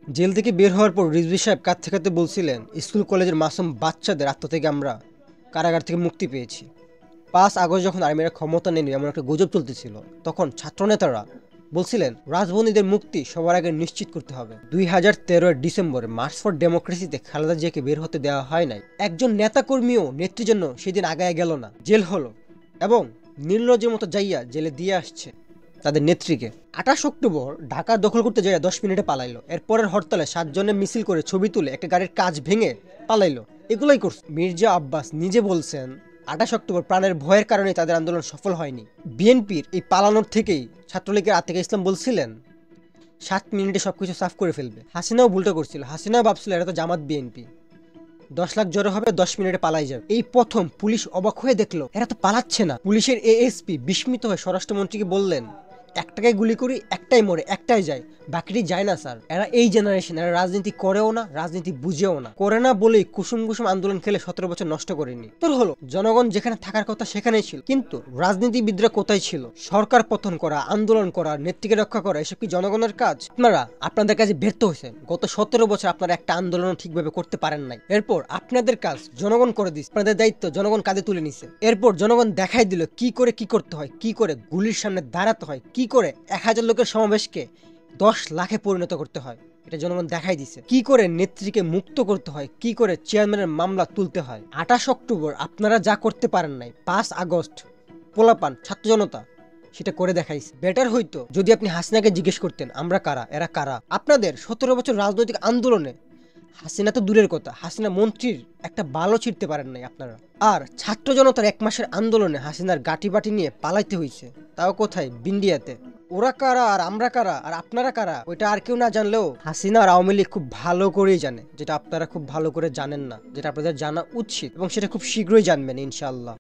Jail থেকে বের হওয়ার পর রিজভী সাহেব কাঁদতে কাঁদতে বলছিলেন, স্কুল কলেজের মাসুম বাচ্চাদের আত্মা থেকে আমরা কারাগার থেকে মুক্তি পেয়েছি। 5 আগস্ট যখন আর্মিরা ক্ষমতা নেয়নি এমন একটা গুজব চলতেছিল, তখন ছাত্রনেতারা বলছিলেন রাজবন্দীদের মুক্তি সবার আগে নিশ্চিত করতে হবে। 2013 ডিসেম্বরে মার্চ ফর ডেমোক্রেসিতে খালেদা জিয়াকে বের হতে দেওয়া হয় নাই। একজন নেতাকর্মীও নেত্রীর জন্য সেদিন আগায় গেল না, জেল হলো এবং নির্লজ্জের মতো যাইয়া জেলে দিয়ে আসছে তাদের নেত্রীকে। 28 অক্টোবর ঢাকা দখল করতে যাইয়া 10 মিনিটে পালাইলো। এরপরের হরতালে 7 জনে মিছিল করে ছবি তুলে একটা গাড়ির কাঁচ ভেঙে পালাইলো। এগুলোই করছে। মির্জা আব্বাস নিজে বলছেন 28 অক্টোবর প্রাণের ভয়ের কারণে তাদের আন্দোলন সফল হয়নি। বিএনপির এই পালানোর থেকেই ছাত্রলীগের আতিক ইসলাম বলছিলেন 7 মিনিটে সবকিছু সাফ করে ফেলবে। হাসিনাও ভুলটা করছিল। হাসিনাও ভাবছিল এরা তো জামাত বিএনপি, 10 লাখ জড়ো হবে, 10 মিনিটে পালাই যাবে। এই প্রথম পুলিশ অবাক হয়ে দেখলো এরা তো পালাচ্ছে না। পুলিশের এএসপি বিস্মিত হয়ে স্বরাষ্ট্রমন্ত্রীকে বললেন, একটাকে গুলি করি, একটাই মরে, একটাই যায়, বাকিটি যায় না স্যার। এরা এই জেনারেশন, এরা রাজনীতি করেও না, রাজনীতি বুঝেও না। করে না বলেই কুসুম কুসুম আন্দোলন খেলে 17 বছর নষ্ট করেনি। তোর হলো জনগণ যেখানে থাকার কথা সেখানেই ছিল, কিন্তু রাজনীতিবিদরা কোথায় ছিল? সরকার পতন করা, আন্দোলন করা, নেত্রীকে রক্ষা করা, এসব কি জনগণের কাজ? আপনারা আপনাদের কাজে ব্যর্থ হয়েছেন। গত 17 বছর আপনারা একটা আন্দোলন ঠিকভাবে করতে পারেন নাই। এরপর আপনাদের কাজ জনগণ করে দিচ্ছে, আপনাদের দায়িত্ব জনগণ কাঁধে তুলে নিছে। এরপর জনগণ দেখাই দিল কি করে কি করতে হয়, কি করে গুলির সামনে দাঁড়াতে হয়, কি করে 1000 লোকের সমাবেশকে 10 লাখে পরিণত করতে হয়। এটা জনগণ দেখাই দিছে। কি করে নেত্রীকে মুক্ত করতে হয়, কি করে চেয়ারম্যানের মামলা তুলতে হয়। 28 অক্টোবর আপনারা যা করতে পারেন নাই, 5 আগস্ট পোলাপান ছাত্র জনতা সেটা করে দেখাইছে। বেটার হইতো যদি আপনি হাসিনাকে জিজ্ঞেস করতেন আমরা কারা, এরা কারা। আপনাদের 17 বছর রাজনৈতিক আন্দোলনে হাসিনা তো দূরের কথা, হাসিনা মন্ত্রীর একটা বালও ছিঁড়তে পারেন নাই আপনারা। আর ছাত্র জনতার 1 মাসের আন্দোলনে হাসিনার গাঁটি বাটি নিয়ে পালাইতে হইছে, তাও কোথায়? বিন্ডিয়াতে। ওরা কারা আর আমরা কারা আর আপনারা কারা ওইটা আর কেউ না জানলেও হাসিনা আর আওয়ামী লীগ খুব ভালো করেই জানে, যেটা আপনারা খুব ভালো করে জানেন না, যেটা আপনাদের জানা উচিত এবং সেটা খুব শীঘ্রই জানবেন ইনশাআল্লাহ।